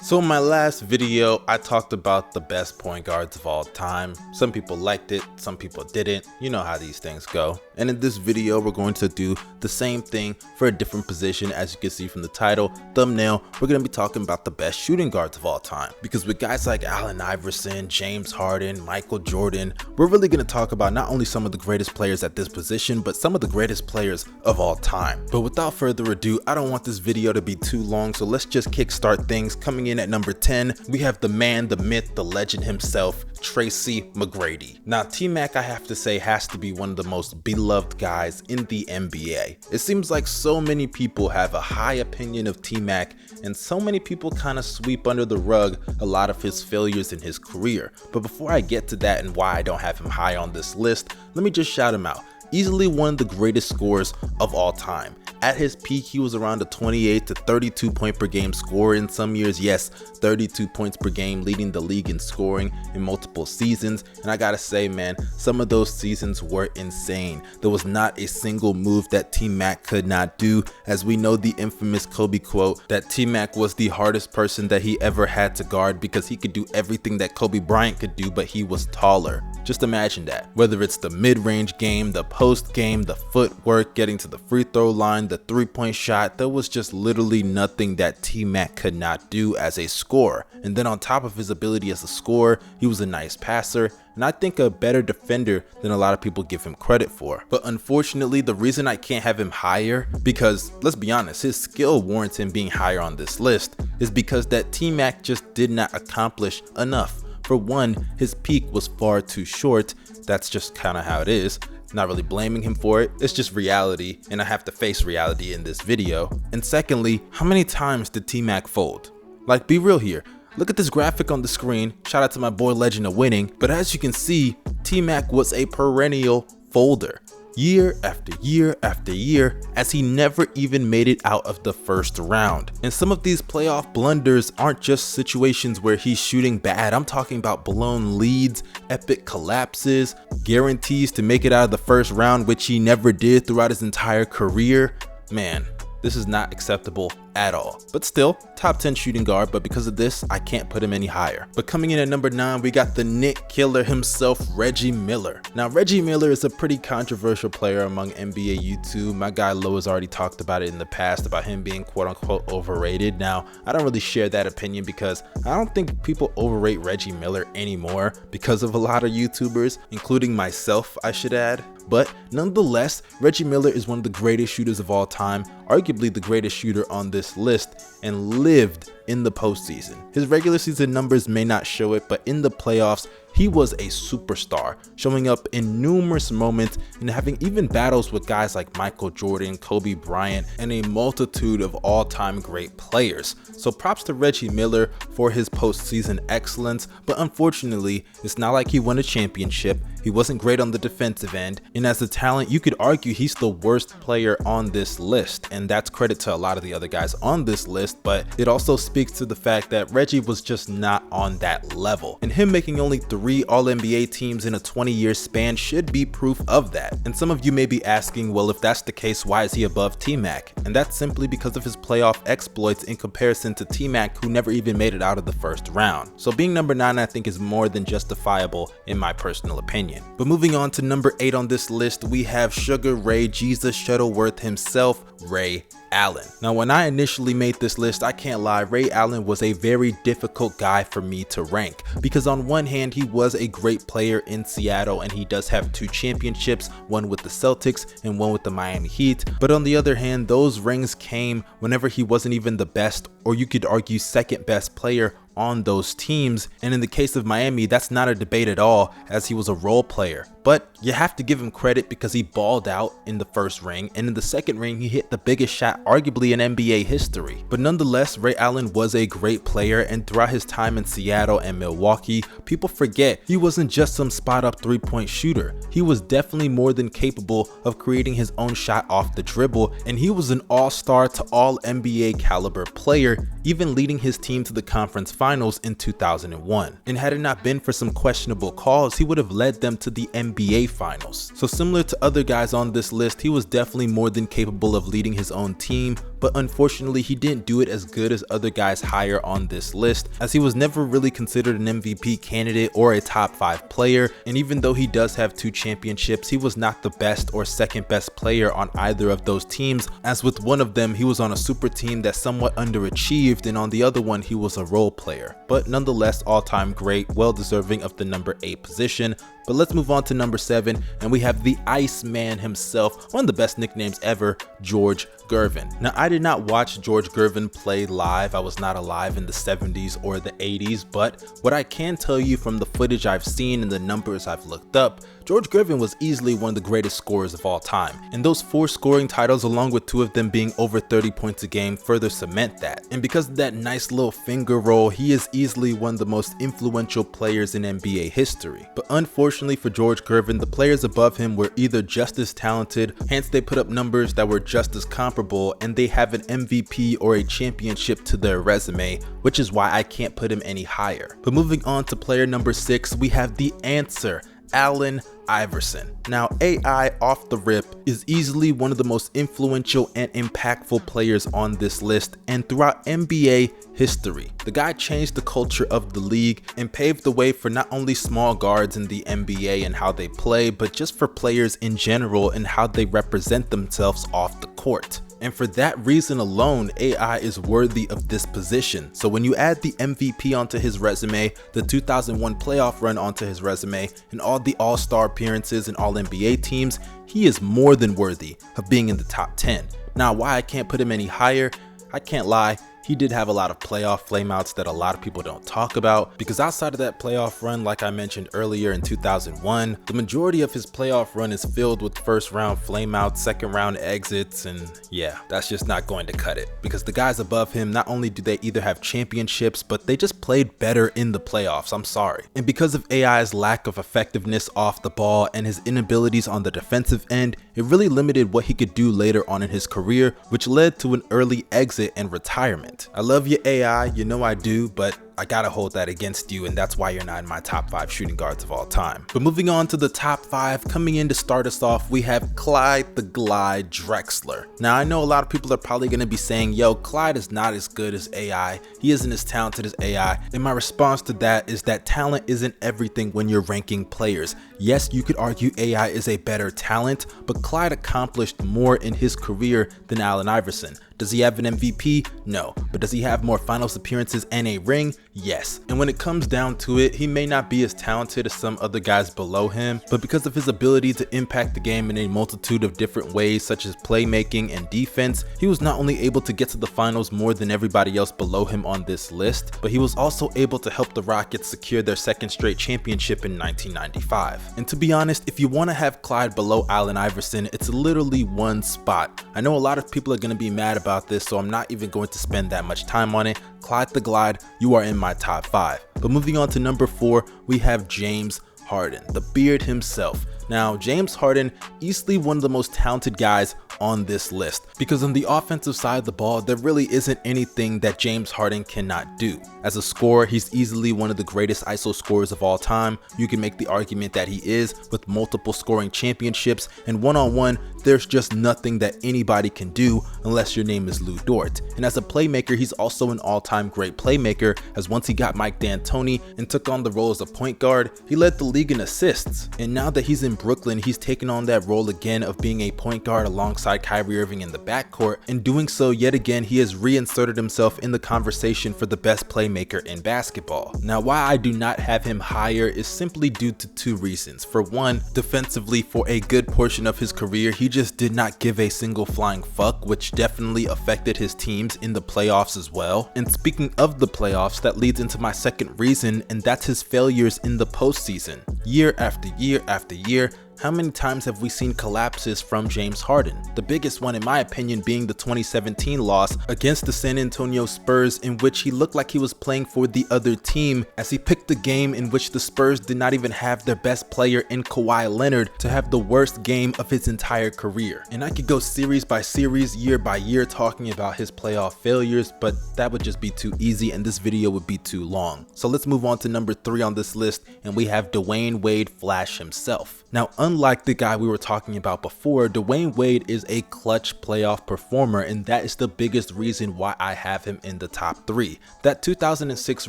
So in my last video, I talked about the best point guards of all time. Some people liked it, some people didn't. You know how these things go. And in this video, we're going to do the same thing for a different position. As you can see from the title, thumbnail, we're going to be talking about the best shooting guards of all time. Because with guys like Allen Iverson, James Harden, Michael Jordan, we're really going to talk about not only some of the greatest players at this position, but some of the greatest players of all time. But without further ado, I don't want this video to be too long, so let's just kickstart things. Coming in at number 10, we have the man, the myth, the legend himself, Tracy McGrady. Now, T-Mac, I have to say, has to be one of the most beloved guys in the NBA. It seems like so many people have a high opinion of T-Mac, and so many people kind of sweep under the rug a lot of his failures in his career. But before I get to that and why I don't have him high on this list, let me just shout him out. Easily one of the greatest scorers of all time. At his peak, he was around a 28 to 32 point per game scorer in some years. Yes, 32 points per game, leading the league in scoring in multiple seasons. And I gotta say, man, some of those seasons were insane. There was not a single move that T-Mac could not do. As we know, the infamous Kobe quote that T-Mac was the hardest person that he ever had to guard because he could do everything that Kobe Bryant could do, but he was taller. Just imagine that. Whether it's the mid-range game, the post game, the footwork, getting to the free throw line, the three-point shot, there was just literally nothing that T-Mac could not do as a scorer. And then on top of his ability as a scorer, he was a nice passer, and I think a better defender than a lot of people give him credit for. But unfortunately, the reason I can't have him higher, because let's be honest, his skill warrants him being higher on this list, is because that T-Mac just did not accomplish enough. For one, his peak was far too short. That's just kind of how it is. Not really blaming him for it, it's just reality, and I have to face reality in this video. And secondly, how many times did T-Mac fold? Like, be real here. Look at this graphic on the screen. Shout out to my boy Legend of Winning. But as you can see, T-Mac was a perennial folder. Year after year after year, as he never even made it out of the first round. And some of these playoff blunders aren't just situations where he's shooting bad. I'm talking about blown leads, epic collapses, guarantees to make it out of the first round, which he never did throughout his entire career. Man, this is not acceptable at all. But still, top 10 shooting guard, but because of this, I can't put him any higher. But coming in at number 9, we got the Nick Killer himself, Reggie Miller. Now, Reggie Miller is a pretty controversial player among NBA YouTube. My guy Lo has already talked about it in the past, about him being quote unquote overrated. Now, I don't really share that opinion because I don't think people overrate Reggie Miller anymore because of a lot of YouTubers, including myself, I should add. But nonetheless, Reggie Miller is one of the greatest shooters of all time, arguably the greatest shooter on this list, and lived in the postseason. His regular season numbers may not show it, but in the playoffs, he was a superstar, showing up in numerous moments and having even battles with guys like Michael Jordan, Kobe Bryant, and a multitude of all-time great players. So props to Reggie Miller for his postseason excellence, but unfortunately, it's not like he won a championship. He wasn't great on the defensive end, and as a talent, you could argue he's the worst player on this list, and that's credit to a lot of the other guys on this list, but it also speaks to the fact that Reggie was just not on that level, and him making only 3 All-NBA teams in a 20-year span should be proof of that. And some of you may be asking, well, if that's the case, why is he above T-Mac? And that's simply because of his playoff exploits in comparison to T-Mac, who never even made it out of the first round. So being number 9, I think, is more than justifiable in my personal opinion. But moving on to number 8 on this list, we have Sugar Ray Jesus Shuttleworth himself, Ray Allen. Now, when I initially made this list, I can't lie, Ray Allen was a very difficult guy for me to rank, because on one hand, he was a great player in Seattle, and he does have 2 championships, one with the Celtics and one with the Miami Heat. But on the other hand, those rings came whenever he wasn't even the best, or you could argue second best player on those teams. And in the case of Miami, that's not a debate at all, as he was a role player. But you have to give him credit because he balled out in the first ring, and in the second ring he hit the biggest shot arguably in NBA history. But nonetheless, Ray Allen was a great player, and throughout his time in Seattle and Milwaukee, people forget he wasn't just some spot up 3-point shooter. He was definitely more than capable of creating his own shot off the dribble, and he was an all-star to all NBA caliber player, even leading his team to the conference finals Finals in 2001. And had it not been for some questionable calls, he would have led them to the NBA Finals. So similar to other guys on this list, he was definitely more than capable of leading his own team, but unfortunately he didn't do it as good as other guys higher on this list, as he was never really considered an MVP candidate or a top 5 player. And even though he does have 2 championships, he was not the best or second best player on either of those teams, as with one of them he was on a super team that somewhat underachieved, and on the other one he was a role player. But nonetheless, all-time great, well deserving of the number 8 position. But let's move on to number 7, and we have the Iceman himself, one of the best nicknames ever, George Gervin. Now, I did not watch George Gervin play live. I was not alive in the 70s or the 80s, but what I can tell you from the footage I've seen and the numbers I've looked up, George Gervin was easily one of the greatest scorers of all time. And those 4 scoring titles, along with 2 of them being over 30 points a game, further cement that. And because of that nice little finger roll, he is easily one of the most influential players in NBA history. But unfortunately for George Gervin, the players above him were either just as talented, hence they put up numbers that were just as comparable, and they have an MVP or a championship to their resume, which is why I can't put him any higher. But moving on to player number 6, we have the answer, Allen Iverson. Now, AI off the rip is easily one of the most influential and impactful players on this list and throughout NBA history. The guy changed the culture of the league and paved the way for not only small guards in the NBA and how they play, but just for players in general and how they represent themselves off the court. And for that reason alone, AI is worthy of this position. So when you add the MVP onto his resume, the 2001 playoff run onto his resume, and all the All-Star appearances and All-NBA teams, he is more than worthy of being in the top 10. Now, why I can't put him any higher, I can't lie. He did have a lot of playoff flameouts that a lot of people don't talk about, because outside of that playoff run, like I mentioned earlier in 2001, the majority of his playoff run is filled with first round flameouts, second round exits, and yeah, that's just not going to cut it, because the guys above him, not only do they either have championships, but they just played better in the playoffs. I'm sorry. And because of AI's lack of effectiveness off the ball and his inabilities on the defensive end, it really limited what he could do later on in his career, which led to an early exit and retirement. I love your AI, you know I do, but I gotta hold that against you, and that's why you're not in my top 5 shooting guards of all time. But moving on to the top 5, coming in to start us off, we have Clyde the Glide Drexler. Now, I know a lot of people are probably gonna be saying, yo, Clyde is not as good as AI. He isn't as talented as AI. And my response to that is that talent isn't everything when you're ranking players. Yes, you could argue AI is a better talent, but Clyde accomplished more in his career than Allen Iverson. Does he have an MVP? No. But does he have more finals appearances and a ring? Yes. And when it comes down to it, he may not be as talented as some other guys below him, but because of his ability to impact the game in a multitude of different ways, such as playmaking and defense, he was not only able to get to the finals more than everybody else below him on this list, but he was also able to help the Rockets secure their 2nd straight championship in 1995. And to be honest, if you want to have Clyde below Allen Iverson, it's literally one spot. I know a lot of people are going to be mad about this, so I'm not even going to spend that much time on it. Clyde the Glide, you are in my top 5. But moving on to number 4, we have James Harden, the beard himself. Now, James Harden, easily one of the most talented guys on this list, because on the offensive side of the ball, there really isn't anything that James Harden cannot do. As a scorer, he's easily one of the greatest ISO scorers of all time. You can make the argument that he is, with multiple scoring championships, and one-on-one, there's just nothing that anybody can do unless your name is Lou Dort. And as a playmaker, he's also an all-time great playmaker, as once he got Mike D'Antoni and took on the role as a point guard, he led the league in assists. And now that he's in Brooklyn, he's taken on that role again of being a point guard alongside Kyrie Irving in the backcourt. In doing so, yet again, he has reinserted himself in the conversation for the best playmaker in basketball. Now, why I do not have him higher is simply due to 2 reasons. For one, defensively, for a good portion of his career, he just did not give a single flying fuck, which definitely affected his teams in the playoffs as well. And speaking of the playoffs, that leads into my 2nd reason, and that's his failures in the postseason. Year after year after year, How many times have we seen collapses from James Harden? The biggest one in my opinion being the 2017 loss against the San Antonio Spurs, in which he looked like he was playing for the other team, as he picked the game in which the Spurs did not even have their best player in Kawhi Leonard to have the worst game of his entire career. And I could go series by series, year by year talking about his playoff failures, but that would just be too easy and this video would be too long. So let's move on to number 3 on this list, and we have Dwayne Wade Flash himself. Now, unlike the guy we were talking about before, Dwayne Wade is a clutch playoff performer, and that is the biggest reason why I have him in the top 3. That 2006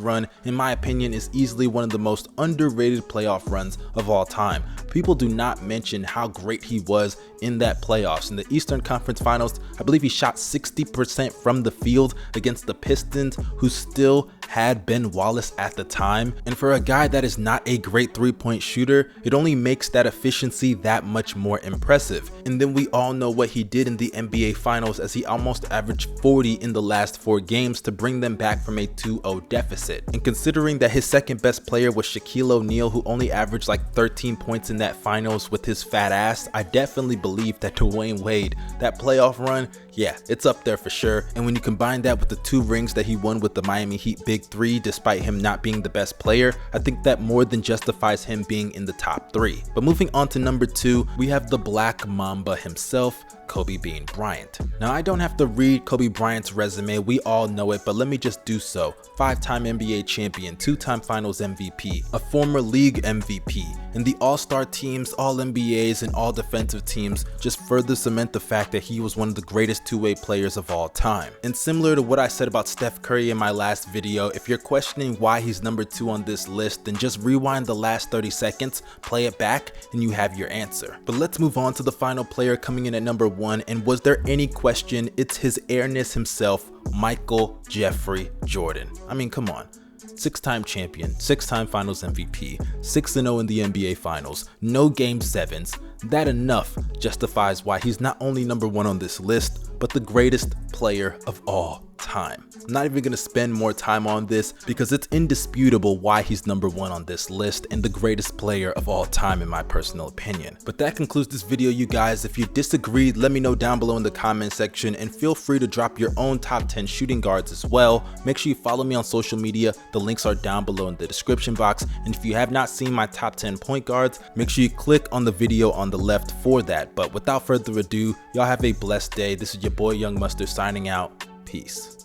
run, in my opinion, is easily one of the most underrated playoff runs of all time. People do not mention how great he was in that playoffs. In the Eastern Conference Finals, I believe he shot 60% from the field against the Pistons, who still had Ben Wallace at the time. And for a guy that is not a great three-point shooter, it only makes that efficiency that much more impressive. And then we all know what he did in the NBA Finals, as he almost averaged 40 in the last 4 games to bring them back from a 2-0 deficit. And considering that his second best player was Shaquille O'Neal, who only averaged like 13 points in that finals with his fat ass, I definitely believe that Dwayne Wade, that playoff run, yeah, it's up there for sure. And when you combine that with the 2 rings that he won with the Miami Heat Big 3, despite him not being the best player, I think that more than justifies him being in the top 3. But moving on to number 2, we have the Black Mamba himself, Kobe Bean Bryant. Now, I don't have to read Kobe Bryant's resume, we all know it, but let me just do so. 5-time NBA champion, 2-time finals MVP, a former league MVP, and the all-star teams, all-NBAs, and all-defensive teams just further cement the fact that he was one of the greatest two-way players of all time. And similar to what I said about Steph Curry in my last video, if you're questioning why he's number 2 on this list, then just rewind the last 30 seconds, play it back, and you have your answer. But let's move on to the final player coming in at number 1, and was there any question? It's his airness himself, Michael Jeffrey Jordan. I mean, come on. 6-time champion, 6-time finals MVP, 6-0 in the NBA Finals, no Game 7s. That enough justifies why he's not only number 1 on this list, but the greatest player of all time. I'm not even gonna spend more time on this because it's indisputable why he's number 1 on this list and the greatest player of all time in my personal opinion. But that concludes this video, you guys. If you disagreed, let me know down below in the comment section, and feel free to drop your own top 10 shooting guards as well. Make sure you follow me on social media. The links are down below in the description box. And if you have not seen my top 10 point guards, make sure you click on the video on the left for that. But without further ado, y'all have a blessed day. This is your boy Young Mustard signing out. Peace.